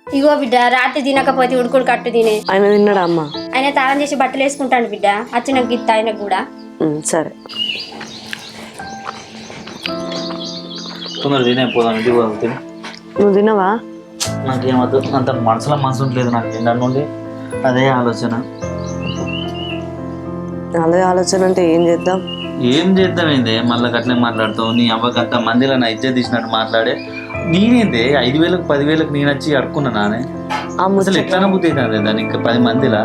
ఇగో బిడ్డ రాత్రి తినకపోతే ఉడుకుడు కట్టు తినే. ఆయన తిన్నాడా అమ్మ? ఆయన తాళం చేసి బట్టలు వేసుకుంటాడు బిడ్డ. వచ్చినాక గిత్త ఆయనకు కూడా. సరే తొందర తినే పోదాం, ఇంటికి పోదాం. తిని నువ్వు తినవా? నాకేమద్దు, అంత మనసులో మనసు ఉండలేదు నాకు. దాని నుండి అదే ఆలోచన. అదే ఆలోచన అంటే ఏం చేద్దాం? ఏం చేద్దాం ఏందే మళ్ళీ అట్లే మాట్లాడతావు? నీ అవ్వకి అంత మందిలో నా ఇజ్జత్ తీసినట్టు మాట్లాడే. నేనేందే 5,000 10,000 నేను వచ్చి అడుక్కున్నా నానే. అసలు ఎట్లా బుద్ధి అవుతుంది దాన్ని? ఇంకా 10 మందిలా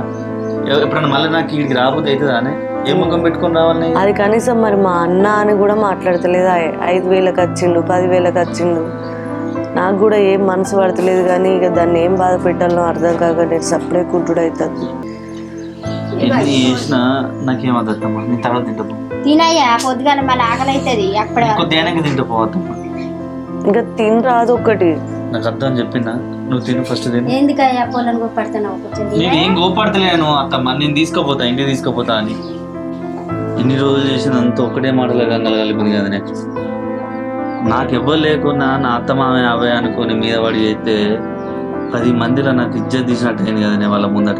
ఎప్పుడన్నా మళ్ళీ నాకు వీడికి రాబుద్ధి అవుతుందా అనే? ఏ ముఖం పెట్టుకొని రావాలి? అది కనీసం మరి మా అన్న అని కూడా మాట్లాడతలేదు. 5,000కి వచ్చిండు, 10,000కి వచ్చిండు. నాకు కూడా ఏం మనసు పడతలేదు. కానీ ఇక దాన్ని ఏం బాధ పెట్టాలో అర్థం కాక నేను సప్లై కుట్టుడు అవుతుంది. ఎన్ని చేసినా నాకేమద్దమ్మా. నేను తర్వాత తింటపో. తినయ్యా, పొద్దుగాల మళ్ళీ ఆకలి అవుతుంది. అక్కడ కొద్దిగా తింటపోవద్దమ్మా. ఇంకా తిని రాదు ఒక్కటి. నాకు అర్థం అని చెప్పినా, నువ్వు తిను ఫస్ట్. తిను. ఎందుకయ్యా పొలం గోపడుతున్నావు? నేను ఏం గోపడతలేను అత్తమ్మ. నేను తీసుకుపోతా, ఇంటికి తీసుకుపోతా అని ఇన్ని రోజులు చేసినంత ఒక్కటే మాటలు గంగలగలిపింది కదా. నాకు ఎవ్వరు లేకున్నా నా అత్తమామే అవే అనుకుని మీద పడి అయితే 10 మందిలో నాకు ఇజ్జత్ తీసినట్టు అయింది కదా వాళ్ళ ముందట.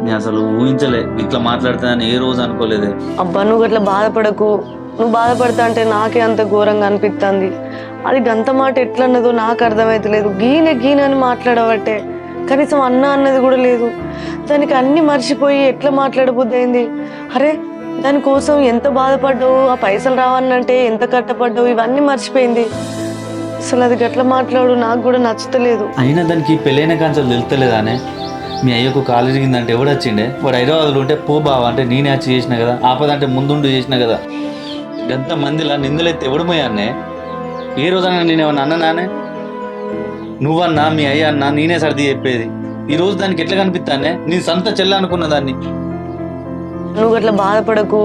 నేను అసలు ఊహించలే ఇట్లా మాట్లాడుతానని ఏ రోజు అనుకోలేదే. అబ్బా నువ్వు అట్లా బాధపడకు. నువ్వు బాధపడతా అంటే నాకే అంత ఘోరంగా అనిపిస్తుంది. అది గంత మాట ఎట్లన్నదో నాకు అర్థమైతలేదు. గీన అని మాట్లాడబట్టే కనీసం అన్న అన్నది కూడా లేదు. దానికి అన్ని మర్చిపోయి ఎట్లా మాట్లాడబుద్ధి అయింది. అరే దానికోసం ఎంత బాధపడ్డావు, ఆ పైసలు రావాలంటే ఎంత కట్టపడ్డావు, ఇవన్నీ మర్చిపోయింది. అసలు అది గట్లా మాట్లాడు నాకు కూడా నచ్చుతలేదు. అయినా దానికి పెళ్ళైన కాంచెలు తెలుస్తలేదానే? మీ అయ్యకు కాలు ఇరిగిందంటే ఎవడు వచ్చిండే? వాడు హైదరాబాద్లో ఉంటే పో బావా అంటే నేనే వచ్చి చేసిన కదా. ఆపదంటే ముందుండి చేసిన కదా. ఎంత మందిలా నిందలైతే ఎవడు పోయాన్నే? ఏ రోజన్నా నేను ఏమన్నా అన్నానే? నువ్వన్నా మీ అయ్య అన్నా నేనే సర్ది చెప్పేది. ఈ రోజు దానికి ఎట్లా కనిపిస్తానే? నీ సొంత చెల్ల అనుకున్న దాన్ని. నువ్వు అట్లా బాధపడకు.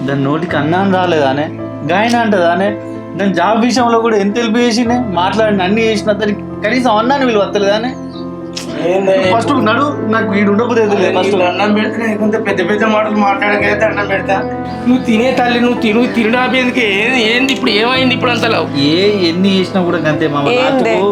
దాని నోటికి అన్నాను రాలేదానే? గాయన అంటదానే? దాని జాబ్ విషయంలో కూడా ఎంత హెల్ప్ చేసిండే, మాట్లాడిన అన్ని చేసిన దానికి కనీసం అన్నాను వీళ్ళు వస్తలేదానే? ఫస్ట్ నడు, నాకు వీడు ఉండబోతుంది. ఫస్ట్ అన్నం పెడితే కొంత పెద్ద పెద్ద మాటలు మాట్లాడకైతే అన్నం పెడతా. నువ్వు తినే తల్లి, నువ్వు తినడానికి ఏంది ఇప్పుడు? ఏమైంది ఇప్పుడు అంతలో? ఎన్ని చేసినా కూడా అంతే మామ. నాకు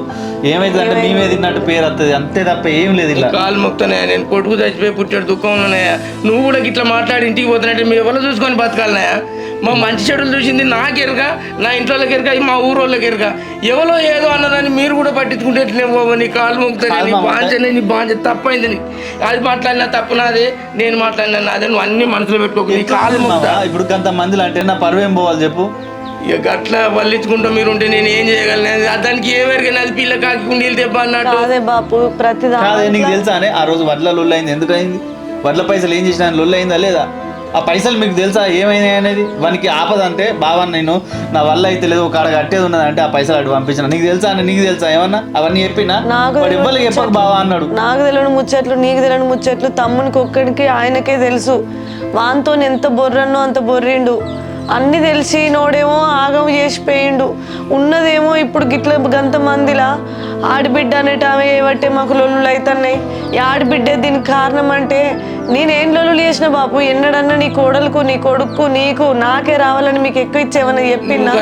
ఏమైతే అంటే మేమే తిన్నట్టు పేరు వస్తుంది అంతే తప్ప ఏం లేదు. ఇలా కాలు మొక్కుతున్నాయా? నేను కొడుకు చచ్చిపోయి పుట్టాడు దుఃఖంలో ఉన్నాయా? నువ్వు కూడా ఇట్లా మాట్లాడి ఇంటికి పోతున్నట్టే మీరు ఎవరో చూసుకొని బతకాలనాయా? మా మంచి చెడులు చూసింది నాకెరక, నా ఇంట్లోకి ఎరక, మా ఊరోళ్ళకి ఎరక. ఎవరో ఏదో అన్నదాన్ని మీరు కూడా పట్టించుకుంటే ఎట్లే పోవా? నీ కాలు మొక్కుతాయి, నీ బాంచ తప్పైంది. నీ అది మాట్లాడినా తప్పు నాదే, నేను మాట్లాడినా నాదే. నువ్వు అన్ని మనసులో పెట్టుకోకు. నీ కాలు మొక్కుతా. ఇప్పుడు కొంత మందిలో అంటే నా పరువేం పోవాలి చెప్పు? ఇక గట్లా వల్లించుకుంటా మీరు ఉంటే నేను ఏం చేయగలను? దానికి ఏమెరికైనా అది పిల్ల కాకి కుండీలు తెప్ప అన్నట్టు. అదే బాపు ప్రతిదా నీకు తెలుసా అనే? ఆ రోజు వడ్ల లొల్లు అయింది. ఎందుకు అయింది? వడ్ల పైసలు ఏం చేసినా లొల్లు అయిందా లేదా? ఆ పైసలు మీకు తెలుసా ఏమైనాయి అనేది? వానికి ఆపదంటే బావా నేను నా వల్ల అయితే లేదు, ఒక ఆడ కట్టేది ఉన్నది అంటే ఆ పైసలు అటు పంపించిన. నీకు తెలుసా అని? నీకు తెలుసా ఏమన్నా? అవన్నీ చెప్పినా వాడు ఇవ్వలేదు, చెప్పక బావా అన్నాడు. నాకు తెలియని ముచ్చట్లు, నీకు తెలియని ముచ్చట్లు తమ్మునికి ఒక్కడికి ఆయనకే తెలుసు. వాంతో ఎంత బొర్రన్నో అంత బొర్రిండు. అన్ని తెలిసి నోడేమో ఆగం చేసిపోయిండు. ఉన్నదేమో ఇప్పుడు గిట్ల గంత మందిలా ఆడబిడ్డ అనేట ఆమె ఏబట్టే మాకు లొల్లులు అవుతున్నాయి. ఈ ఆడబిడ్డే దీనికి కారణం అంటే నేనేం లొల్లులు చేసిన బాపు? ఎన్నడన్నా నీ కోడలకు, నీ కొడుకు, నీకు నాకే రావాలని మీకు ఎక్కువ ఇచ్చేమన్నా చెప్పినా?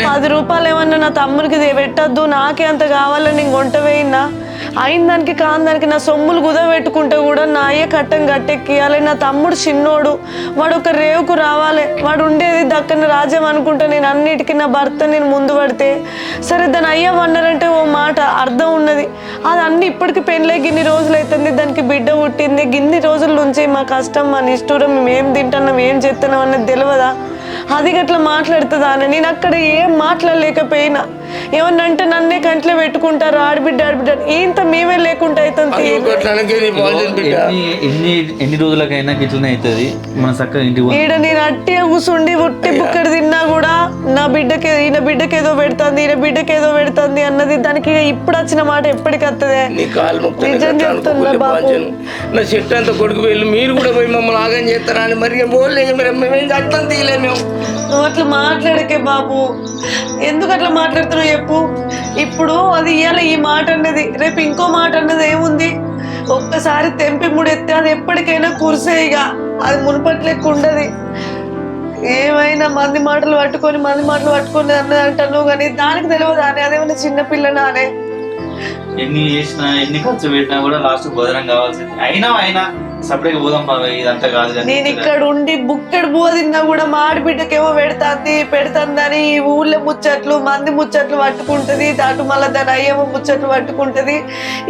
10 రూపాయలు ఏమన్నా నా తమ్మునికి పెట్టద్దు, నాకే అంత కావాలని నేను కొంట వేయినా? అయిన దానికి కాని దానికి నా సొమ్ములు కుదబెట్టుకుంటే కూడా నా అయ్య కట్టం గట్టెక్కియాలి. నా తమ్ముడు చిన్నోడు, వాడు ఒక రేవుకు రావాలి. వాడు ఉండేది దక్కన రాజ్యం అనుకుంటా. నేను అన్నిటికీ నా భర్త నేను ముందు పడితే సరే దాని అయ్య అన్నారంటే ఓ మాట అర్థం ఉన్నది. అది అన్ని ఇప్పటికి పెళ్ళై గిన్ని రోజులు అవుతుంది, దానికి బిడ్డ పుట్టింది. గిన్ని రోజుల నుంచి మా కష్టం, మా నిష్ఠూరం, మేము ఏం తింటున్నాం, ఏం చేస్తున్నాం అన్నది తెలియదా? అది గట్లా మాట్లాడుతుందా అని నేను అక్కడ ఏం మాట్లాడలేకపోయినా. ఏమన్నా అంటే నన్నే కంట్లో పెట్టుకుంటారు ఆడబిడ్డ ఇంత మేమే లేకుండా అవుతుంది. ఎన్ని రోజులకైనా గిట్లనే అవుతుంది. మన చక్కగా ఇంటికి ఈడ నేను అట్టిగా కూర్చుండి ఉట్టి బుక్కడి తిన్నా కూడా నా బిడ్డకి ఈయన బిడ్డకి ఏదో పెడుతుంది, ఈయన బిడ్డకి ఏదో పెడుతుంది అన్నది దానికి ఇప్పుడు వచ్చిన మాట ఎప్పటికి వస్తుంది? నిజం చెప్తున్నా బాబు. నా చెట్టు అంతా కొడుకు వెళ్ళి మీరు కూడా పోయి మమ్మల్ని ఆగం చేస్తారా అని మరి మేమేం అర్థం తీయలే. మేము నువ్వు అట్లా మాట్లాడకే బాబు. ఎందుకు అట్లా మాట్లాడుతున్నావు చెప్పు? ఇప్పుడు అది ఇయ్యాల ఈ మాట అన్నది, రేపు ఇంకో మాట అన్నది ఏముంది? ఒక్కసారి తెంపి ముడెత్తే అది ఎప్పటికైనా కురిసే. ఇక అది మునుపట్లెక్క ఉండదు. ఏమైనా మంది మాటలు పట్టుకొని అన్నది అంటాను కానీ దానికి తెలియదు అని. అదేమన్నా చిన్నపిల్లనా అనే? ఎన్ని చేసినా ఎన్ని ఖర్చు పెట్టినా కూడా లాస్ట్ భోజనం కావాల్సింది. అయినా సపరేట్గా పోదాం బాబాయ్, ఇదంతా కాదు కానీ నేను ఇక్కడ ఉండి బుక్కడు బువ్వ తిన్నా కూడా మా ఆడబిడ్డకేమో పెడుతుందని ఈ ఊళ్ళో ముచ్చట్లు మంది ముచ్చట్లు పట్టుకుంటది, అటు మళ్ళీ దాని అయ్యేమో ముచ్చట్లు పట్టుకుంటది.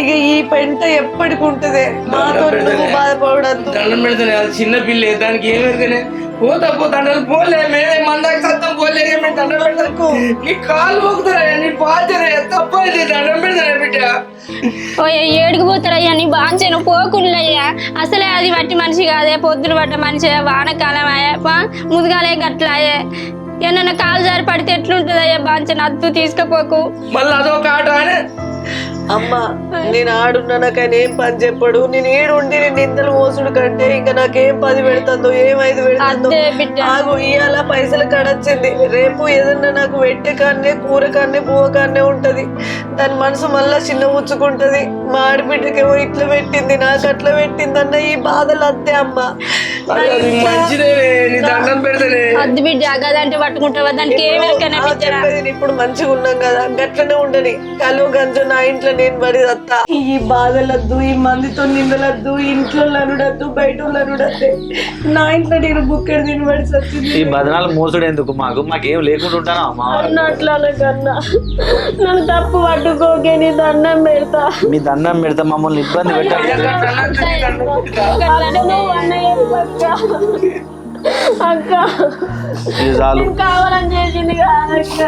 ఇక ఈ పెంట ఎప్పటికి ఉంటది. మాతో నువ్వు బాధపడద్దు. దండం పెడతానే, అది చిన్న పిల్ల, దానికి ఏమెరకనే పోతా దండలు పోలే, మేమే మందాకి సత్తం పోలే, దండం పెడతాకు నీ కాలు పోకుతారా, నీ బాధ్యత తప్పైంది, దండం పెడతానే బిడ్డ. ఏడుకు పోతారయ్యా నీ బాంచను పోకుండాయ్యా. అసలే అది వట్టి మనిషి కాదే, పొద్దున పట్ట మనిషి, వానకాలం అయ్యా, ముదుగాలే గట్లాయే. ఏమన్నా కాలు జారి పడితే ఎట్లుంటదయ్యా బాంచను, అద్దు తీసుకుపోకు. మళ్ళీ అదొక ఆట అనే. అమ్మ నేను ఆడున్నా, నాకైనా ఏం పని చెప్పడు. నేను ఏడుండి నేను నిందలు మోసుడు కంటే ఇంకా నాకేం 10 పెడుతుందో ఏం 5 పెడుతుందో. ఆగు, ఇవాళ పైసలు కడొచ్చింది, రేపు ఏదన్నా నాకు పెట్టే కాన్నే కూర కాన్నే పువ్వ కాన్నే ఉంటది. దాని మనసు మళ్ళా చిన్న ముచ్చుకుంటది. మా ఆడబిడ్డకేమో ఇట్లా పెట్టింది, నాకు అట్లా పెట్టింది అన్న ఈ బాధలు అంతే అమ్మ. మంచిదే, నీ దండం పెడతానే. అద్దు బిడ్డ అగదంటే పట్టుకుంటావా, దానికి ఏమెరకనే చెప్పేది ఇప్పుడు మంచిగా ఉన్నాం కదా, గట్లనే ఉండని. కలు గంజు నా ఇంట్లో నేను పడి వస్తా. ఈ బాధలద్దు, ఈ మందితో నిందలద్దు, ఇంట్లో అనుడద్దు, బయట అనుడద్దే. నా ఇంట్లో నేను బుక్కడి తినబడి సచ్చింది. ఈ బదనాలు మోసుడు ఎందుకు, మాకేం లేకుండా ఉంటానా అమ్మా. అట్లా కన్నా నన్ను తప్పు పట్టుకోకే, నీ దండం పెడతా. మీ దండం పెడతా, మమ్మల్ని ఇబ్బంది పెట్టాలి. అక్క ఇది చాలు. కావాలని చేసింది కాదక్క.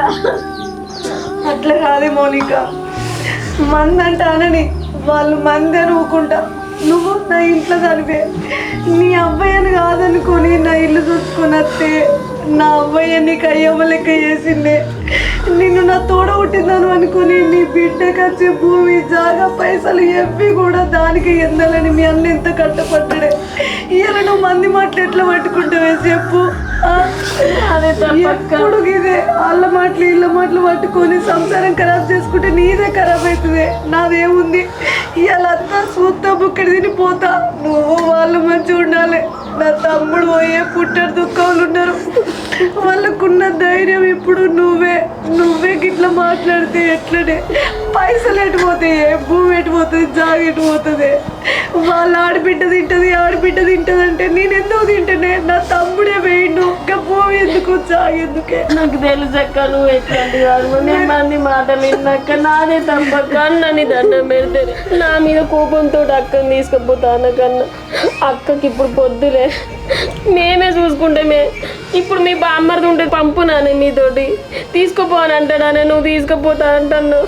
అట్లా కాదే మౌనిక, మంది అంటే అనని, వాళ్ళు మంది అని ఊకుంటా. నువ్వు నా ఇంట్లో చదివే, నీ అబ్బాయిని కాదనుకొని నా ఇల్లు చూసుకొని వస్తే నా అబ్బాయి నీకు అయ్యమ్మ లెక్క చేసిందే. నిన్ను నా తోడ పుట్టిందని అనుకుని నీ బిడ్డకు వచ్చే భూమి జాగా పైసలు ఎవ్వి కూడా దానికి ఎందాలని మీ అన్న ఎంత కట్టపడ్డాడే. ఇలా నువ్వు మంది మాటలు ఎట్లా పట్టుకుంటావే చెప్పు. ఎప్పుడు ఇదే వాళ్ళ మాటలు ఇళ్ళ మాటలు పట్టుకొని సంసారం ఖరాబ్ చేసుకుంటే నీదే ఖరాబ్ అవుతుంది. నాదేముంది, ఇవాళంతా సూత్తా బుక్కడి తినిపోతా. నువ్వు వాళ్ళు మంచిగా ఉండాలి. నా తమ్ముడు పోయే పుట్టారు దుఃఖాలు ఉన్నారు, వాళ్ళకున్న ధైర్యం ఇప్పుడు నువ్వే గిట్లా మాట్లాడితే ఎట్లనే పైసలు ఎటుపోతాయి, భూమి ఎటుపోతుంది, జాగ ఎటుపోతుంది. వాళ్ళ ఆడబిడ్డ తింటది అంటే నేను ఎందుకు తింటానే? నా తమ్ముడే వేయండు, ఇంకా భూమి ఎందుకు, జాగ ఎందుకే? నాకు తెలుసక్క నువ్వు ఎట్లాంటి వాడు. నేను మంది మాటలు విన్నాక నాదే తప్పక్క. అన్నని దండం పెడితే నా మీద కోపంతో అక్కని తీసుకుపోతాను కన్నా. అక్కకి ఇప్పుడు పొద్దులే, మేమే చూసుకుంటామే. ఇప్పుడు మీ బామ్మర్ది ఉంటే పంపునానే మీతోటి, తీసుకుపోని అంటాడానే, నువ్వు తీసుకుపోతా అంటాను.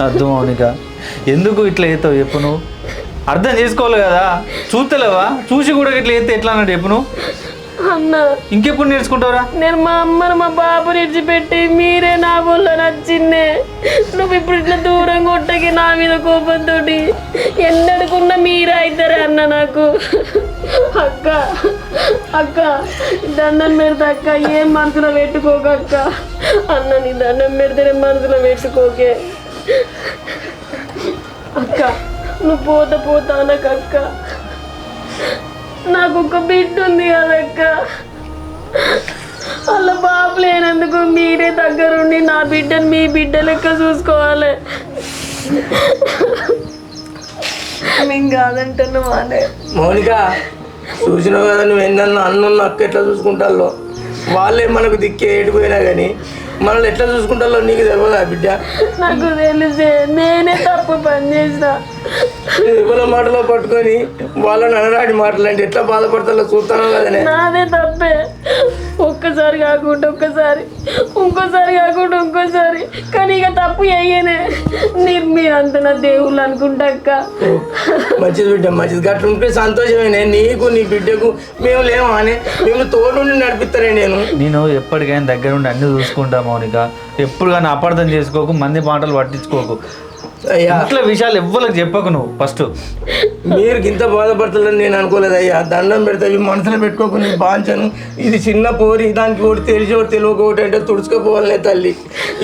అర్థం మౌనిక, ఎందుకు ఇట్లా అవుతావు చెప్పు. నువ్వు అర్థం చేసుకోవాలి కదా, చూస్తలేవా? చూసి కూడా ఇట్లా అయితే ఎట్లా అన్నాడు చెప్పు. నువ్వు అన్న ఇంకెప్పుడు నేర్చుకుంటావురా? నేను మా అమ్మను మా బాబుని విడిచిపెట్టి మీరే నా ఊళ్ళో నచ్చిందే. నువ్వు ఇప్పుడు ఇట్లా దూరం కొట్టకి నా మీద కోపంతో ఎన్నడుకున్నా మీరే అవుతారే అన్న నాకు. అక్క దండం పెడతా అక్క, ఏం మనసులో పెట్టుకోకక్క. అన్న నీ దండం పెడితేనే మనసులో పెట్టుకోకే అక్క. నువ్వు పోతా అనకక్క, నాకు ఒక బిడ్డ ఉంది కదక్క. వాళ్ళ బాబు లేనందుకు మీరే దగ్గరుండి నా బిడ్డను మీ బిడ్డ లెక్క చూసుకోవాలి. మేము కాదంటున్నా మానే. మౌనిక, చూసినావు కదా, నువ్వు ఏందన్నా అన్నున్న అక్క ఎట్లా చూసుకుంటాలో. వాళ్ళే మనకు దిక్కే ఏడిపోయినా కానీ మనల్ని ఎట్లా చూసుకుంటాలో నీకు తెలియదా బిడ్డ? నాకు తెలిసే, నేనే తప్పు పని చేసిన. ఎవరి మాటలో పట్టుకొని వాళ్ళని అనరాడి మాటలు అంటే ఎట్లా బాధపడతాలో చూస్తాను కదనే. నాదే తప్పే. ఒక్కసారి కాకుండా ఒక్కసారి, ఇంకోసారి కాకుండా ఇంకోసారి, కానీ ఇక తప్పు అయ్యేనే. మీరంత నా దేవుళ్ళు అనుకుంటాక్క. మంచిది బిడ్డ, మంచిది. గట్ల ఉంటే సంతోషమేనే నీకు, నీ బిడ్డకు. మేము లేమా అని మేము తోడుండి నడిపిస్తానే. నేను ఎప్పటికైనా దగ్గర ఉండి అన్ని చూసుకుంటా మౌనిక. ఎప్పుడు కానీ అపార్థం చేసుకోకు, మంది మాటలు పట్టించుకోకు. అట్లా విషయాలు ఎవ్వరికి చెప్పకు నువ్వు ఫస్ట్. మీరు ఇంత బాధపడుతుందని నేను అనుకోలేదు అయ్యా. దండం పెడతా, ఇవి మనసులో పెట్టుకోకు, నీ బాంచను. ఇది చిన్న పోరి, దానికి ఒకటి తెలిసి ఒకటి తెలియక ఒకటి అంటే తుడుచుకోపోవాలనే తల్లి.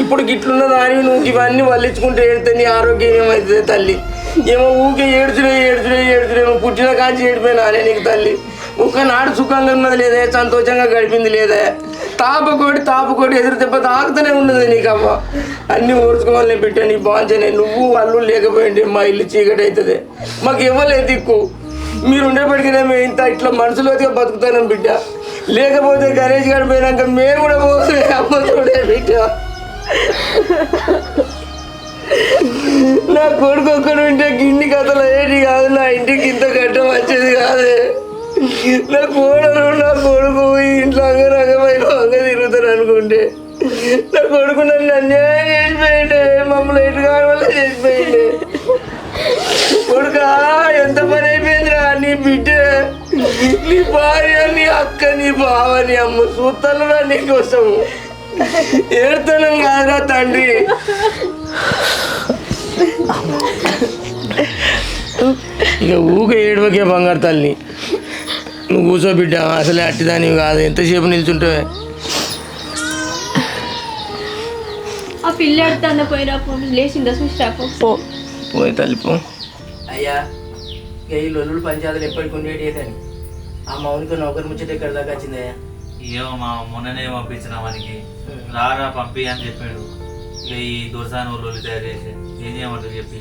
ఇప్పుడు గిట్లున్న దాని నువ్వు ఇవన్నీ వల్లించుకుంటే ఏడితే నీ ఆరోగ్యం ఏమవుతుంది తల్లి? ఏమో ఊకే ఏడుచుడే పుట్టిన కాంచి ఏడిపోయినా అనే నీకు తల్లి. ఒక్కనాడు సుఖంగా ఉన్నది లేదే, సంతోషంగా గడిపింది లేదే. తాపకోటి ఎదురు దెబ్బ తాకుతూనే ఉన్నది నీకు అమ్మ. అన్నీ ఓర్చుకోవాలని బిడ్డ నీ బాంచనే. నువ్వు వాళ్ళు లేకపోయింది మా ఇల్లు చీకటి అవుతుంది. మాకు ఇవ్వలేదు దిక్కు. మీరు ఉండేప్పటికీ మేము ఇంత ఇట్లా మనసులోగా బతుకుతాను బిడ్డ. లేకపోతే గణేష్ గారు పోయినాక మేము కూడా పోతే అమ్మ చూడే బిడ్డ. నా కొడుకు ఒక్కడు ఉంటే గిన్ని కథలు ఏంటి కాదు, నా ఇంటికి ఇంత గడ్డ వచ్చేది కాదే. నా కోడలు నా కొడుకు ఇంట్లో అంగరంగమైన అంగ తిరుగుతారు అనుకుంటే నా కొడుకు నన్ను అన్యాయం చేసిపోయిండే. మమ్మల్ని ఎటు కాని వల్ల చేసిపోయిండే. కొడుక ఎంత పని అయిపోయిందిరా. నీ బిడ్డ, నీ భార్య, నీ అక్క, నీ బావ, నీ అమ్మ చూస్తాను రా నీకోసము. ఏడుతాను కాదురా తండ్రి. ఇక ఊకే ఏడువకే బంగారు తల్లి. నువ్వు కూర్చో బిడ్డ, అసలే అట్టిదానివి కాదు. ఎంతసేపు నిల్చుంటావే. ఆ పిల్ల ఎడుతుందా పోయిరా లేచిందా చూసిరాకు. పోయి తల్లి పో. అయ్యా ఇక ఈ లొల్లుడు పంచాయతీలు ఎప్పటికి ఉండేటి కానీ ఆ మౌనికి నౌకరు ముచ్చట ఎక్కడ దాకా వచ్చిందయ్యా? ఏమో మా మొన్ననే పంపించిన మనకి రారా పంపి అని చెప్పాడు. ఇక ఈ దొరసాని వాళ్ళు తయారు చేసి ఏం చేయమంటారు చెప్పి.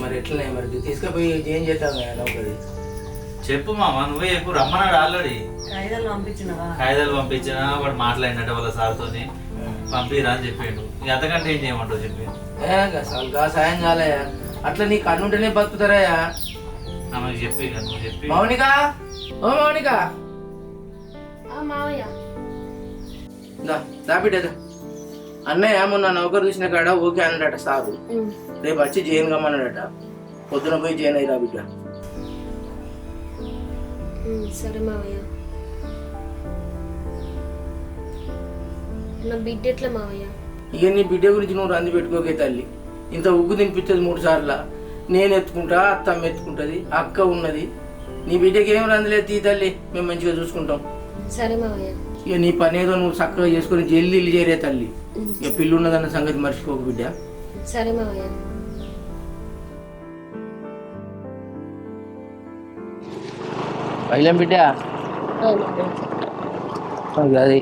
మరి ఎట్లనే మరి తీసుకుపోయి ఏం చేద్దాం నౌకరి? చెప్పు మామ, నువ్వే చెప్పు. రమ్మన్నాడు ఆల్రెడీ. కాగితాలు పంపించినా వాడు మాట్లాడినట్టు వాళ్ళ సార్తోని పంపిరా అని చెప్పిండు. ఇక అంతకంటే ఏం చేయమంటావు చెప్పి. అసలుగా సాయం కాలయ్యా. అట్లా నీ కన్నుంటేనే బతుకుతారయ్యా. ఆమెకు చెప్పి ఇక నువ్వు చెప్పి. మౌనిక, ఓ మౌనిక, దా బిడ్డ. అన్నయ్య మొన్న నౌకరు చూసిన కాడ ఓకే అన్నాడట సారు. రేపు వచ్చి జైన్ కమ్మన్నాడట. పొద్దున పోయి జైన్ అయ్యిరా బిడ్డ. సరే మావయ్య. నా బిడ్డ ఎట్లా మావయ్య? ఇక నీ బిడ్డ గురించి నువ్వు రంది పెట్టుకోకే తల్లి. ఇంత ఉగ్గు తినిపించదు 3 సార్లు. నేను ఎత్తుకుంటా, అత్తమ్మ ఎత్తుకుంటుంది, అక్క ఉన్నది. నీ బిడ్డకి ఏం రందిలేదు తీ తల్లి, మేము మంచిగా చూసుకుంటాం. సరే మావయ్య. ఇక నీ పని ఏదో నువ్వు చక్కగా చేసుకుని జల్దీ ఇల్లు చేరే తల్లి. ఇక పిల్లు ఉన్నదన్న సంగతి మర్చిపోకు బిడ్డ. సరే మావయ్య. పైలం బిడ్డ అది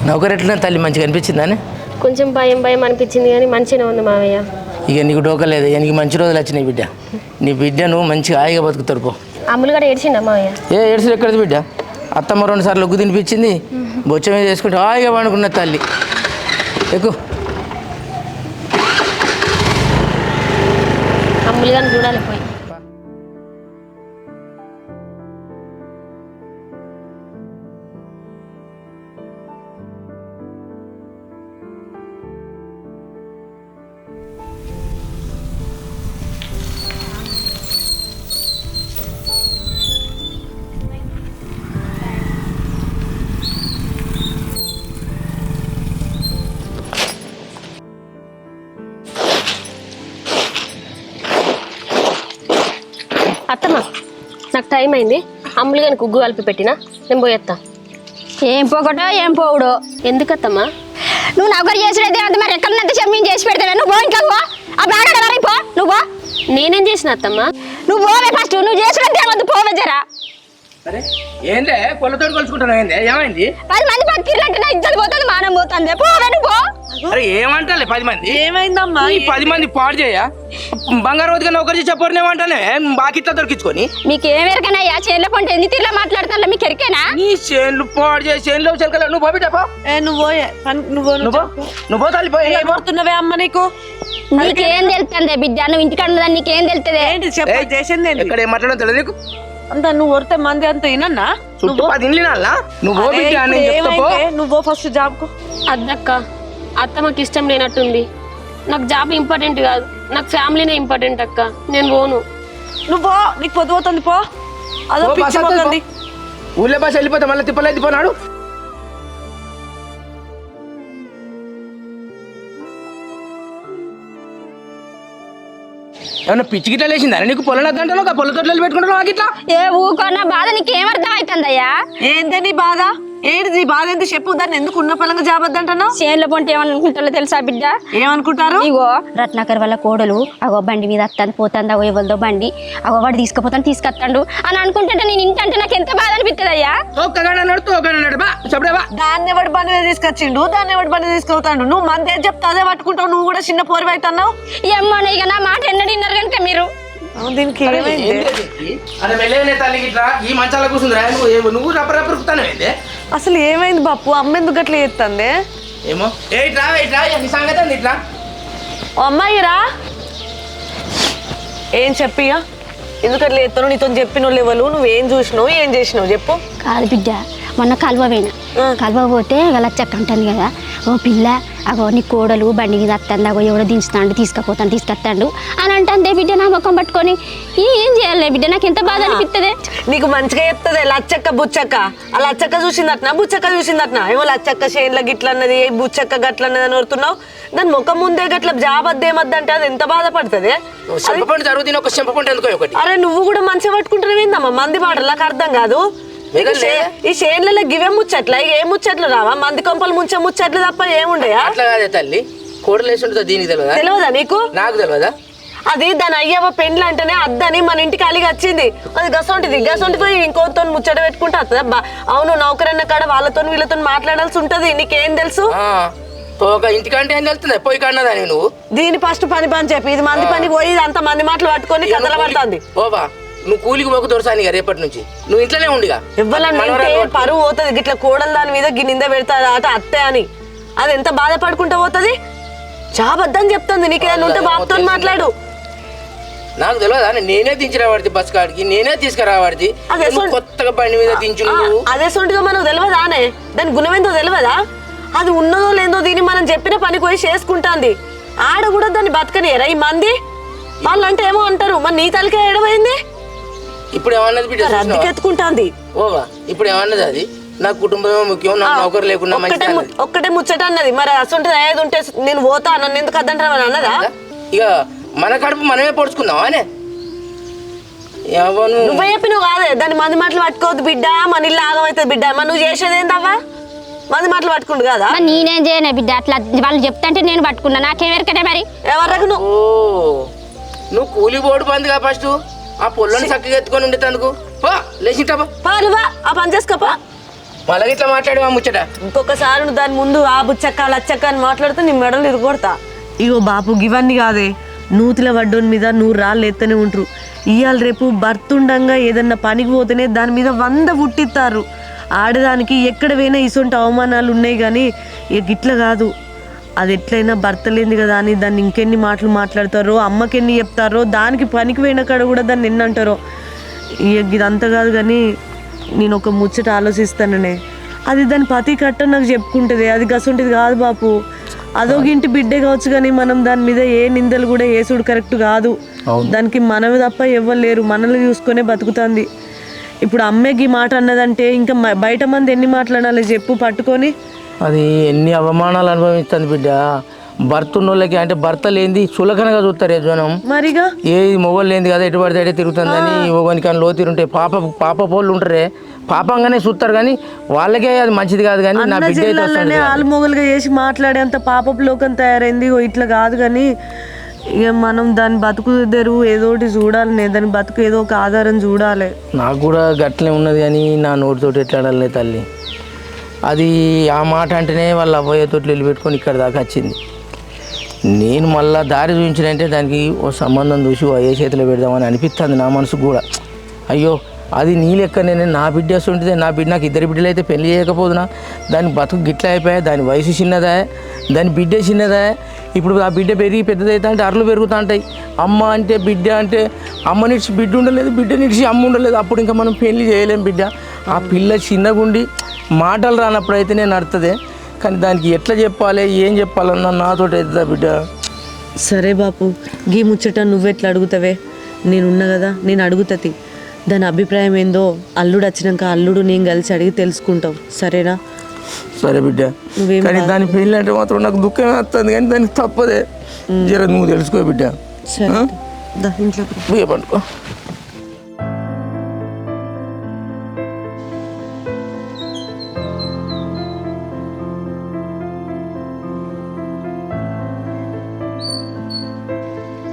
నౌకరు ఎట్లా తల్లి మంచిగా అనిపించిందని? కొంచెం భయం భయం అనిపించింది కానీ మంచిగానే ఉంది మావయ్య. ఇక నీకు డోకలేదు. ఇక నీకు మంచి రోజులు వచ్చినాయి బిడ్డ. నీ బిడ్డను మంచిగా హాయిగా బతుకుతారు పో. అమ్ములు కూడా ఏడ్చిండా మావయ్య? ఏడ్చులు ఎక్కడది బిడ్డ. అత్తమ్మ 2 సార్లు ఉగ్గు తినిపించింది. బొచ్చ మీద వేసుకుంటే హాయిగా పండుకున్న తల్లి. ఎక్కువ అమ్ములు కానీ చూడాలి పోయి. అత్తమ్మ నాకు టైం అయింది. అమ్ములు కానీ గుగ్గు కలిపి పెట్టినా నేను పోయేస్తా. ఏం పోకటో ఏం పోవుడో. ఎందుకత్తమ్మా? నువ్వు నౌకరు చేసినట్టే అంత మరి ఎక్కడన్నంత చెమ్మిని చేసి పెడతావే. నువ్వు పో ఇంట్లో పో. ఆ బాగా పో. నువ్వు పో. నేనేం చేసిన అత్తమ్మా? నువ్వు పోవే ఫస్ట్. నువ్వు చేసినట్టే వద్దు పోవే జరా. అరే ఏందే కొలతోడు కొలుచుకుంటున్నావు? ఏందే ఏమైంది? 10 మంది పట్టిర్లంటే నా ఇద్దరు పోతుంది, మానం పోతుంది. పోవే నువ్వు పో. అరే ఏమంటాలే 10 మంది ఏమైందమ్మా? ఈ 10 మంది పాడు చేయ బంగారు రోజుగా నౌకరి చెప్పని ఏమంటానే బాకిట్లా దొరికించుకొని మీకు ఏమెరకనయ్యా చేనుల పంట ఎన్ని తీర్లా మాట్లాడుతున్నా మీకు ఎరికేనా నీ చేన్లు పాడు చేయ చేన్లో చెలకలే నువ్వు పోబిట్టపో నువ్వు పోయే నువ్వు తల్లిపోయి ఏమవుతున్నావే అమ్మ నీకు? నీకేం తెలుస్తుంది బిడ్డ నువ్వు ఇంటికాడ ఉన్నదాన్ని నీకేం తెలుస్తుంది ఏంటి చెప్ప చేసింది ఏంటి? ఎక్కడ ఏం మాట్లాడో తెలియదు నీకు అంత నువ్వు కొడితే మంది అంత వినన్నా? చుట్టూ 10 ఇండ్లు వినాలా నువ్వు పో బిడ్డ నేను చెప్తా పో నువ్వు ఫస్ట్ జాబ్కు. అద్దక్క అత్తమ్మకి ఇష్టం లేనట్టుంది. నాకు జాబ్ ఇంపార్టెంట్ కాదు, నాకు ఫ్యామిలీనే ఇంపార్టెంట్ అక్క. నేను పోను. నువ్వు పో, నీకు పొద్దుపోతుంది పో. అదో ఓ పిచ్చి బస్ మొక్కంది. ఊళ్ళో బస్ వెళ్ళిపోతే మళ్ళీ తిప్పలేదు పోనాడు. ఏమన్నా పిచ్చి గిట్ల లేచిందా నీకు పొలం గంటలో పొల తోటలు పెట్టుకుంటాను గిట్లా ఏ ఊకన్న బాధ నీకేం అర్థం అవుతుందయ్యా ఏంటి నీ బాధ? ఏంటి నీ బాధ? ఏంటి చెప్పు. దాన్ని ఎందుకు ఉన్న పలంగా జాబ్ వద్దంటున్నావు? చేనుల పంట ఏమనుకుంటారో తెలుసా బిడ్డ ఏమనుకుంటారు? ఇగో రత్నాకర్ వాళ్ళ కోడలు అగో బండి మీద అత్తాను పోతాంది, అగో ఎవరిదో బండి, అగో వాడు తీసుకుపోతాను తీసుకొస్తాడు అని అనుకుంటుంటే నేను ఇంటంటే నాకు ఎంత బాధ అనిపిస్తుంది అయ్యా. దాన్ని ఎవడి బండి మీద తీసుకొచ్చిండు, దాన్ని ఎవడి బండి తీసుకెళ్తాడు. నువ్వు మంది ఏం చెప్తా అదే పట్టుకుంటావు. నువ్వు కూడా చిన్న పోరు అవుతున్నావు. ఏమో ఇక నా మాట ఎన్నడిన్నారు కనుక మీరు దీనికి తల్లి గిట్లా ఈ మంచాల కూర్చుందిరా నువ్వు రప్పరుకుతానే అసలు ఏమైంది బాపు? అమ్మ ఎందుకు అట్లా చేస్తుంది? ఏమో ఏట్రా నీ సంగతి అంది ఇట్లా. ఓ అమ్మాయి రా. ఏం చెప్పిగా ఎందుకు అట్లా చేస్తాను? నీతో చెప్పిన వాళ్ళు ఎవరు? నువ్వేం చూసినావు, ఏం చేసినావు చెప్పు. కాదు బిడ్డ, మొన్న కలువ పోయినా కలువ పోతే లచ్చక్క అంటుంది కదా, ఓ పిల్ల అగో నీ కోడలు బండి మీద వస్తుంది, అగో ఎవడో దించుతాడు తీసుకుపోతాను తీసుకొస్తాడు అని అంటే బిడ్డ నా ముఖం పట్టుకొని ఏం చేయాలి బిడ్డ? నాకు ఎంత బాధ అనిపిస్తుంది. నీకు మంచిగా చెప్తుంది లచ్చక్క బుచ్చక్క. ఆ లచ్చక్క చూసిందట్నా, బుచ్చక్క చూసిందట్నా? ఏమో లచ్చక్క చేన్ల గిట్ల అన్నది, బుచ్చక్క గట్ల అన్నది అని ఓరుతున్నావు. దాని ముఖం ముందే గట్ల జాబద్దేమద్దంటే అది ఎంత బాధపడుతుంది. అరే నువ్వు కూడా మంచిగా పట్టుకుంటున్నావు ఏందమ్మా? మంది మాటలు నాకు అర్థం కాదు. ఈ చేన్లలో గివే ముచ్చట్ల ఏ ముచ్చట్లు రావా? మంది కొంపలు ముంచే ముచ్చట్లు తప్ప ఏముండయా? అట్లా కాదే తల్లి, కోడలేసి దీనికి తెలియదా నీకు? నాకు తెలియదా? అది దాని అయ్యవ పెండ్లు అంటేనే అద్దని మన ఇంటికి అలిగి వచ్చింది. అది గసొంటిది గసొంటితో ఇంకోతో ముచ్చట పెట్టుకుంటా వస్తుందా? అవును నౌకరన్న కాడ వాళ్ళతో వీళ్ళతో మాట్లాడాల్సి ఉంటది. నీకేం తెలుసు? ఇంటికంటే ఏం తెలుస్తుంది పోయి కన్నదాని నువ్వు. దీని ఫస్ట్ పని పని చెప్పి ఇది మంది పని పోయి అంత మంది మాటలు పట్టుకొని కథల పడుతుంది. ఓబా నువ్వు కూలికి పోకు దొరసాని రేపటి నుంచి నువ్వు ఇంట్లోనే ఉండిగా. ఇవ్వాలంటే పరువు పోతుంది. గిట్ల కోడలు దాని మీద నింద పెడతాది అట అత్తే అని. అది ఎంత బాధపడుకుంటా పోతుంది. చాబద్దని చెప్తుంది. నీకు ఏదైనా ఉంటే బాబుతో మాట్లాడు. నాకు తెలియదా? నేనే దించిరావాడిది బస్ కాడికి, నేనే తీసుకురావాడిది. కొత్తగా బండి మీద దించు నువ్వు. అదే సొంటిగా మనకు తెలియదా అనే? దాని గుణం ఏందో తెలియదా? అది ఉన్నదో లేదో దీన్ని మనం చెప్పిన పని పోయి చేసుకుంటాంది. ఆడ కూడా దాన్ని బతకనియరా ఈ మంది? వాళ్ళు అంటే ఏమో అంటారు. మరి నీ తలకే ఏడమైంది? ఇప్పుడు ఏమన్నది బిడ్డ? అద్దెకెత్తుకుంటాంది. ఓవా ఇప్పుడు ఏమన్నది? అది నా కుటుంబమే ముఖ్యం, నాకు నౌకరు లేకుండా ఒక్కటే ముచ్చట అన్నది. మరి అసలు అయ్యేది ఉంటే నేను పోతా నన్ను ఎందుకు అద్దంటామని అన్నదా? ఇక మన కడుపు మనమే పొడుచుకుందాం అనే. నువ్వే చెప్పి నువ్వు కాదే దాన్ని మంది మాటలు పట్టుకోవద్దు బిడ్డ, మన ఇల్లు ఆగమవుతుంది బిడ్డ. మరి నువ్వు చేసేది ఏందవ్వా? మంది మాటలు పట్టుకుంటు కదా? నేనేం చేయను బిడ్డ, అట్లా వాళ్ళు చెప్తాంటే నేను పట్టుకున్నా. నాకేం ఎరకనే మరి ఎవరకు నువ్వు కూలి బోర్డు బందిగా ఫస్ట్ ఆ పొల్లని చక్కగా ఎత్తుకొని ఉండేందుకు నువ్వా ఆ పని చేసుకోపా. మళ్ళీ ఇట్లా మాట్లాడు ఆ ముచ్చట. ఇంకొకసారి నువ్వు దాని ముందు ఆ బుచ్చక్క లచ్చక్క అని మాట్లాడితే నీ మెడలు ఇరుగొడతా. ఇగో బాపు గివన్నీ కాదే, నూతిల వడ్డోని మీద 100 రాళ్ళు ఎత్తనే ఉంటారు. ఇవాళ రేపు భర్తుండంగా ఏదన్నా పనికి పోతేనే దాని మీద 100 పుట్టిస్తారు. ఆడదానికి ఎక్కడ పోయినా ఇసొంటి అవమానాలు ఉన్నాయి కానీ ఇక గిట్ల కాదు. అది ఎట్లయినా భర్త లేనిది కదా అని దాన్ని ఇంకెన్ని మాటలు మాట్లాడతారో, అమ్మకెన్ని చెప్తారో, దానికి పనికి పోయిన కాడ కూడా దాన్ని ఎన్ని అంటారో. ఇక ఇదంతా కాదు కానీ నేను ఒక ముచ్చట ఆలోచిస్తాననే. అది దాని పతి కట్ట నాకు చెప్పుకుంటుంది. అది గసొంటిది కాదు బాపు. అదొక బిడ్డే కావచ్చు కానీ మనం దాని మీద ఏ నిందలు కూడా వేసుడు కరెక్ట్ కాదు. దానికి మనమే తప్ప ఎవ్వరు లేరు. మనల్ని చూసుకొనే బతుకుతుంది. ఇప్పుడు అమ్మకి మాట అన్నదంటే ఇంకా బయట మంది ఎన్ని మాట్లాడాలి చెప్పు పట్టుకొని. అది ఎన్ని అవమానాలు అనుభవిస్తుంది బిడ్డ. భర్త ఉన్నోళ్ళకి అంటే భర్త లేనిది చులకనగా చూస్తారు జనం. మరిగా ఏది మొగలు లేనిది కదా ఎటు పడితే అటే తిరుగుతుందని ఒకనికి అని లోతీరుంటాయి. పాప పోళ్ళు ఉంటారే పాపంగానే చూస్తారు కానీ వాళ్ళకే అది మంచిది కాదు. కానీ నా బిడ్డ ఆలుమొగలుగా చేసి మాట్లాడేంత పాపపు లోకం తయారైంది. ఇట్లా కాదు కానీ ఇక మనం దాని బతుకు తెరువు ఏదో ఒకటి చూడాలి. దాని బతుకు ఏదో ఒక ఆధారం చూడాలి. నాకు కూడా గట్లే ఉన్నది కానీ నా నోటితోటి ఎట్లాడాలి తల్లి. అది ఆ మాట అంటేనే వాళ్ళ అవ్వయ్య తోటి వెళ్ళి పెట్టుకొని ఇక్కడ దాకా వచ్చింది. నేను మళ్ళీ దారి చూపించినంటే దానికి ఓ సంబంధం చూసి అయ్యే చేతిలో పెడదామని అనిపిస్తుంది నా మనసు కూడా. అయ్యో అది నీ లెక్కనే నా బిడ్డ వస్తుంటే నా బిడ్డ నాకు ఇద్దరు బిడ్డలు అయితే పెళ్లి చేయకపోదునా, దాని బతుకు గిట్ల అయిపోయా, దాని వయసు చిన్నదా, దాని బిడ్డ చిన్నదా. ఇప్పుడు ఆ బిడ్డ పెరిగి పెద్దదైతే అంటే అర్లు పెరుగుతూ ఉంటాయి. అమ్మ అంటే బిడ్డ అంటే అమ్మ నిడిచి బిడ్డ ఉండలేదు, బిడ్డ నిడిచి అమ్మ ఉండలేదు. అప్పుడు ఇంకా మనం పెళ్లి చేయలేం బిడ్డ. ఆ పిల్ల చిన్నగుండి మాటలు రానప్పుడు అయితే నేను అడుతుంది, కానీ దానికి ఎట్లా చెప్పాలి ఏం చెప్పాలన్నా నాతోటి అవుతుందా బిడ్డ? సరే బాపు, గీ ముచ్చట నువ్వెట్లా అడుగుతావే, నేనున్నా కదా, నేను అడుగుతుంది. దాని అభిప్రాయం ఏందో అల్లుడు వచ్చినాక అల్లుడు నేను కలిసి అడిగి తెలుసుకుంటాం, సరేనా? సరే బిడ్డ, నువ్వేం కానీ దాని పెళ్ళి అంటే మాత్రం నాకు దుఃఖమే వస్తుంది, కానీ దానికి తప్పదే. జర నువ్వు తెలుసుకో బిడ్డ. సరే దా ఇంట్లోకి. బియ్య పండుకో.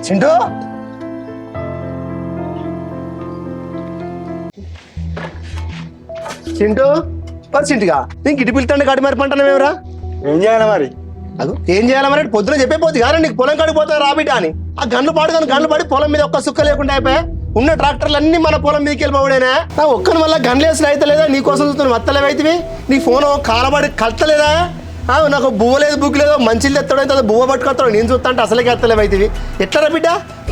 చింటూ చింటూ మరి చింటిగా నీకు ఇటు పిలుతాండి కాడి మరి పంటనేమరా? ఏం చేయాలి మరి? అది ఏం చేయాలి మరి? పొద్దున చెప్పేపోతుంది కానీ నీకు పొలం కాడిపోతా రాబిడ్డ అని. ఆ గన్ను పాడు కానీ గన్ను పడి పొలం మీద ఒక్క సుక్క లేకుండా అయిపోయా. ఉన్న ట్రాక్టర్లు అన్ని మన పొలం మీదకి వెళ్ళిపోవడేనా? నా ఒక్కని వల్ల గన్లు వేసిన అయితే లేదా, నీకోసం చూస్తున్నాను మత్తలేవైతే నీ ఫోన్ కాలబడి కలతలేదా? నాకు బువ్వ లేదు బుక్ లేదు, మంచిలు తెస్తాడైతే అది బువ్వ పట్టుకొస్తాడు, నేను చూస్తా అంటే అసలే ఎత్తలేవైతే. ఎట్లా బిడ్డ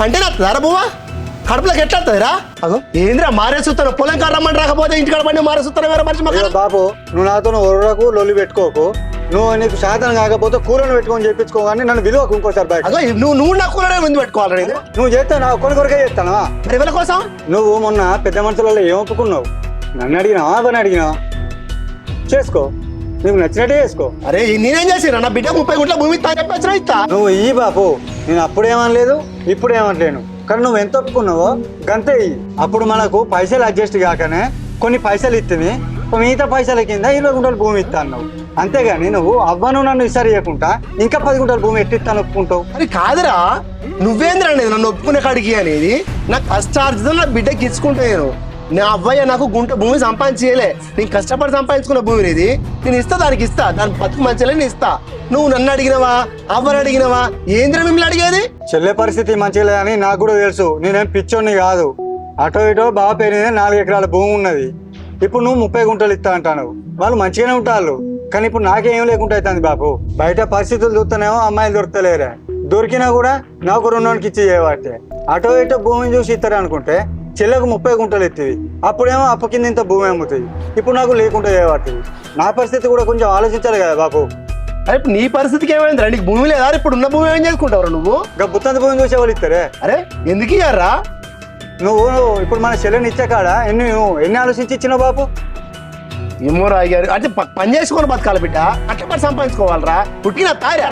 అంటే నాకు ధర బువ్వ కడుపులోకి ఎట్లా వస్తుందిరా? అగో ఏందిరా మారే చూస్తాను, పొలం కర్రమ్మని రాకపోతే ఇంటికాడ పడి మారే చూస్తాను వేరే మనిషి అయ్యో బాబు, నువ్వు నాతో ఒర్రకు లొల్లి పెట్టుకోకు. నువ్వు నీకు శాతం కాకపోతే కూరను పెట్టుకొని చెప్పించుకో, కానీ నన్ను విలువకు ఇంకోసారి బయట. అగో నువ్వు నా కూర ముందు పెట్టుకోవాలి. నువ్వు చేస్తావు, నా కొన్ని కొరకే చేస్తాను. ఎవరి కోసం? నువ్వు మొన్న పెద్ద మనుషులలో ఏం ఒప్పుకున్నావు? నన్ను అడిగినావా అతను అడిగినావా? చేసుకో, నీకు నచ్చినట్టే చేసుకో. అరే నేనేం చేసినా? నా బిడ్డ 30 గుంట్ల భూమి ఇస్తా చెప్పొచ్చిన ఇస్తా. నువ్వు ఈ బాపు, నేను అప్పుడేమనలేదు ఇప్పుడేమనలేను, కానీ నువ్వు ఎంత ఒప్పుకున్నావో గంతే ఇయ్యి. అప్పుడు మనకు పైసలు అడ్జస్ట్ కాకనే కొన్ని పైసలు ఇస్తుంది, మిగతా పైసల కింద 20 గుంటల భూమి ఇస్తా అన్నావు. అంతేగాని నువ్వు అవ్వను నన్ను విసరియకుండా ఇంకా 10 గుంటల భూమి ఎట్టిస్తాను ఒప్పుకుంటావు? అది కాదురా, నువ్వేంద్ర అనేది నన్ను ఒప్పుకునే కాడికి అనేది. నాకు కష్టార్జితం నా బిడ్డకి ఇచ్చుకుంటాను. నా అవ్వయ్య నాకు గుంట భూమి సంపాదించేయలే, నేను కష్టపడి సంపాదించుకున్న భూమిని ఇది. నేను ఇస్తా, దానికి ఇస్తా, దాని బతుకు మంచిగా నేను ఇస్తా. నువ్వు నన్ను అడిగినవా అవ్వని అడిగినవా? ఏంద్ర మిమ్మల్ని అడిగేది? చెల్లె పరిస్థితి మంచిగా లేదని నాకు కూడా తెలుసు, నేనేం పిచ్చోని కాదు. అటో ఇటో బాగా పేరు 4 ఎకరాల భూమి ఉన్నది. ఇప్పుడు నువ్వు 30 గుంటలు ఇస్తా అంటాను, వాళ్ళు మంచిగానే ఉంటారు. కానీ ఇప్పుడు నాకేం లేకుండా అవుతుంది బాబు. బయట పరిస్థితులు చూస్తేనేమో అమ్మాయిలు దొరుకుతలేరా, దొరికినా కూడా నాకు 2 ఇచ్చి చేయబట్టే. అటో ఇటో భూమిని చూసి ఇస్తారు అనుకుంటే చెల్లెకు 30 గుంటలు ఎత్తివి, అప్పుడేమో అప్పు కింద ఇంత భూమి అమ్ముతుంది. ఇప్పుడు నాకు లేకుండా చేయబడుతుంది. నా పరిస్థితి కూడా కొంచెం ఆలోచించాలి కదా బాబు. అరే నీ పరిస్థితికి ఏమైందిరా? నీకు భూమి లేదా? ఇప్పుడు ఉన్న భూమి ఏం చేసుకుంటావు నువ్వు? ఇంకా బుత్తంత భూమి చూసే వాళ్ళు ఇస్తారే. అరే ఎందుకు ఇయ్యారా? నువ్వు ఇప్పుడు మన చెల్లెని ఇచ్చాకాడ ఎన్ని ఆలోచించి ఇచ్చినావు బాబు? ఏమో రాగారు అంటే పని చేసుకొని బతకాలి బిడ్డ, అట్లా పని సంపాదించుకోవాలరా. పుట్టిన తారా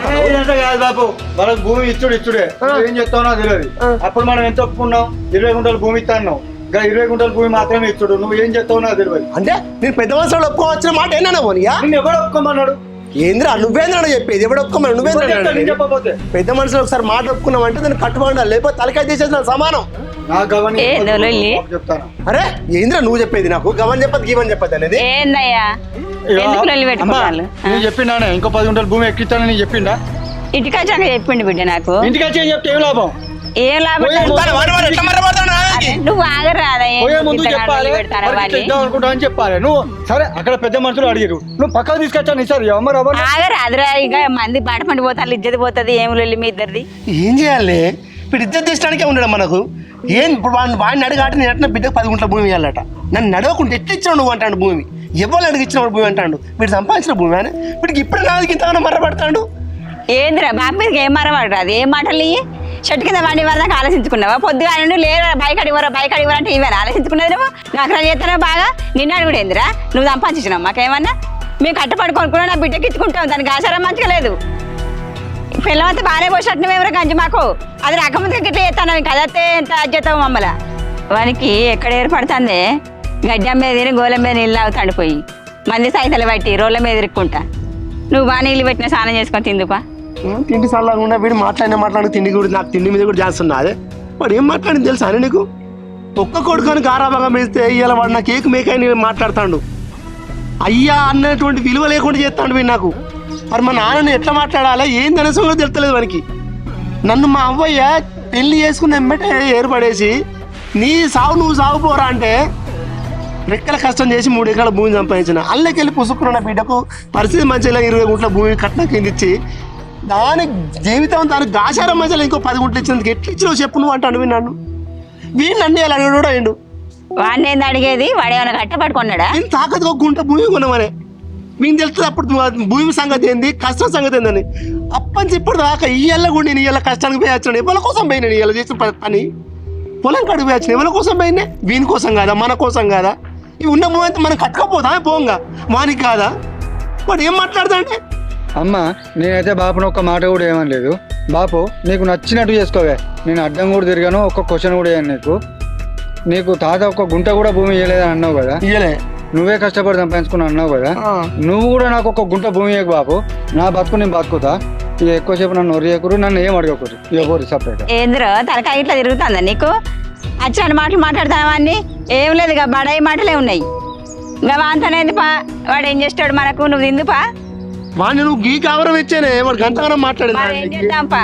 కాదు బాబు, వాళ్ళకి భూమి ఇచ్చుడే ఏం చెప్తావు నాకు తెలియదు. అప్పుడు మనం ఎంత ఒప్పుకున్నాం? 20 గుంటల భూమి ఇస్తాను, ఇంకా 20 గుంటల భూమి మాత్రమే ఇచ్చుడు. నువ్వు ఏం చెప్తావు నాకు తెలియదు. అంటే నేను పెద్ద మనుషులు ఒప్పుకోవచ్చిన మాట ఏనా పోనీయా? నిన్ను ఎవరు ఒప్పుకోమన్నాడు? ఏంద్రా నువ్వేంద్రా చెప్పేది? ఎవడు ఒప్పుకోమని నువ్వేంద్రా? చెప్పకపోతే పెద్ద మనుషులు ఒకసారి మాట ఒప్పుకున్నావు అంటే దాన్ని కట్టుబడాలి, లేకపోతే తలకాయ చేసేసిన సమానం. చెప్తాను. అరే ఏంద్రా నువ్వు చెప్పేది? నాకు గమని చెప్పదు గీవని చెప్పదు అనేది ఏందయ్యా ఎందుకు లొల్లి పెట్టుకోవాలి? నేను చెప్పిండానే ఇంకో 10 గుంటల భూమి ఎక్కిస్తానని చెప్పిండా? ఇంటికి వచ్చాక చెప్పిండు బిడ్డ నాకు. ఇంటికి వచ్చి చెప్తే ఏం లాభం? ఏం లాభం? నువ్వు ఆగరాదయ్యా అనుకుంటా అని చెప్పాలి. నువ్వు సరే అక్కడ పెద్ద మనుషులు అడిగారు, నువ్వు పక్కకు తీసుకొచ్చాను సార్. ఆగరాదురా, ఇక మంది బాట పండి పోతాను, ఇజ్జతి పోతుంది. ఏం లొల్లి మీ ఇద్దరిది? ఏం చేయాలి? ఇప్పుడు ఇద్దరు తీసడానికే ఉండడం మనకు. ఏం ఇప్పుడు వాడిని అడిగాట నేను ఎట్లా బిడ్డకు 10 గుంటల భూమి ఇవ్వాలట. నన్ను నడవకుండా ఎట్టిచ్చావు నువ్వు అంటాడు భూమి. ఎవరు అడిగిచ్చిన భూమి అంటాడు. వీడు సంపాదించిన భూమి అని వీడికి ఇప్పుడు నాదికి ఇంతగానో మర్రపడతాడు. ఏందిరా బాబు మీదకి ఏం మరవాడు? అది ఏం మాటలు ఇవి? చెట్టు కింద వండి వరదాకా ఆలోచించుకున్నావా? పొద్దుగా నుండి లేదా బైక్ అడివరంటే ఇవ్వని ఆలోచించుకున్నది నువ్వు. నాకు రా చేస్తున్నావు బాగా. నిన్ను అడుగుడు ఏందిరా? నువ్వు సంపాదించినావు మాకేమన్నా? మేము కట్టపడి కొనుక్కున్నా నా బిడ్డకి ఇచ్చుకుంటాం, దానికి ఆచారం మంచిగా లేదు. పిల్లమంతా బాగానే పోసినట్టు ఎవరు గంజి మాకు. అది రకమంతా గిట్లా చేస్తాను, కదతే ఎంత అజ్జతావు మమ్మల్ని. వానికి ఎక్కడ ఏర్పడుతుంది? గడ్డం మీద తిని గోళం మీద నీళ్ళు అవుతాడు పోయి మంది సైతలు బట్టి రోళ్ళ మీద ఇరుక్కుంటా. నువ్వు బాగా నీళ్ళు పెట్టిన స్నానం చేసుకొని తిందుపా. తిండి సల్లాగా వీడు మాట్లాడు తిండి కూడా నాకు తిండి మీద కూడా చేస్తున్నా. అదే వాడు ఏం మాట్లాడింది తెలుసా అని నీకు? ఒక్క కొడుకొని గారాబాగా మేస్తే ఇవాళ వాడు నా కేక్ మేకని మాట్లాడతాడు. అయ్యా అన్నటువంటి విలువ లేకుండా చేస్తాడు వీడు నాకు. మరి మా నాన్నని ఎట్లా మాట్లాడాలా ఏంది అనేసి కూడా తెలుస్తలేదు మనకి. నన్ను మా అవ్వయ్య పెళ్లి చేసుకుని ఎమ్మటే ఏర్పడేసి నీ సాగు నువ్వు సాగుపోరా అంటే రెక్కల కష్టం చేసి 3 ఎకరాల భూమి సంపాదించిన. అల్లకెళ్ళి పుసుకున్న బిడ్డకు పరిస్థితి మంచిగా 20 గుంట్ల భూమి కట్నం కింద ఇచ్చి దాని జీవితం దానికి గాచారం మధ్యలో ఇంకో 10 గుంటలు ఇచ్చినందుకు ఎట్లా ఇచ్చినావు చెప్పు నువ్వు అంటాను విన్నాను. వీడిని అన్నీ అలా అడిగాడు అయ్యిండు. వాడిని ఏంది అడిగేది? వాడు ఏమైనా కట్టపట్టుకున్నాడా? నేను తాకత్ ఒక గుంట భూమి కొనమనే మీకు తెలుస్తుంది. అప్పుడు భూమి సంగతి ఏంది కష్టం సంగతి ఏందని అప్పని ఇప్పుడు దాకా ఇయ్యాల కూడా నేను ఇవాళ కష్టానికి పోయి వచ్చాను. ఎవరి కోసం పోయినా ఇవాళ చేసిన పని పొలం కడుగు పోయి వచ్చిన ఎవరి కోసం పోయినా వీని కోసం కాదా మన కోసం కాదా? ఇవి ఉన్న భూమి అయితే మనం కట్టుకపోతా పోంగా వానికి కాదా? వాడు ఏం మాట్లాడతా అంటే అమ్మ నేనైతే బాపును ఒక్క మాట కూడా ఏమనలేదు. బాపు నీకు నచ్చినట్టు చేసుకోవే, నేను అడ్డం కూడా తిరిగాను, ఒక్క క్వశ్చన్ కూడా వేయను. నీకు తాత ఒక్క గుంట కూడా భూమి ఇవ్వలేదని అన్నావు కదా, ఇయ్యలే నువ్వే కష్టపడి సంపాదించుకుని అన్నావు కదా, నువ్వు కూడా నాకు ఒక గుంట భూమి ఇవ్వకు బాపు, నా బతుకు నేను బతుకుతా. ఇక ఎక్కువసేపు నన్ను ఒరియకూరు, నన్ను ఏం అడగకూరు, ఇవ్వకూరు సపరేట్. ఏంద్రో తలకాయ ఇట్లా తిరుగుతుందా నీకు? అచ్చాని మాటలు మాట్లాడతావన్నీ ఏం లేదు, ఇక బడాయి మాటలే ఉన్నాయి. ఇంకా వాంతనేది పా, వాడు ఏం చేస్తాడు మనకు, నువ్వు తిందుపా. వాడిని నువ్వు గీ కావరం ఇచ్చానే వాడు గంటగానం ఏం మాట్లాడింది. చేద్దాం పా.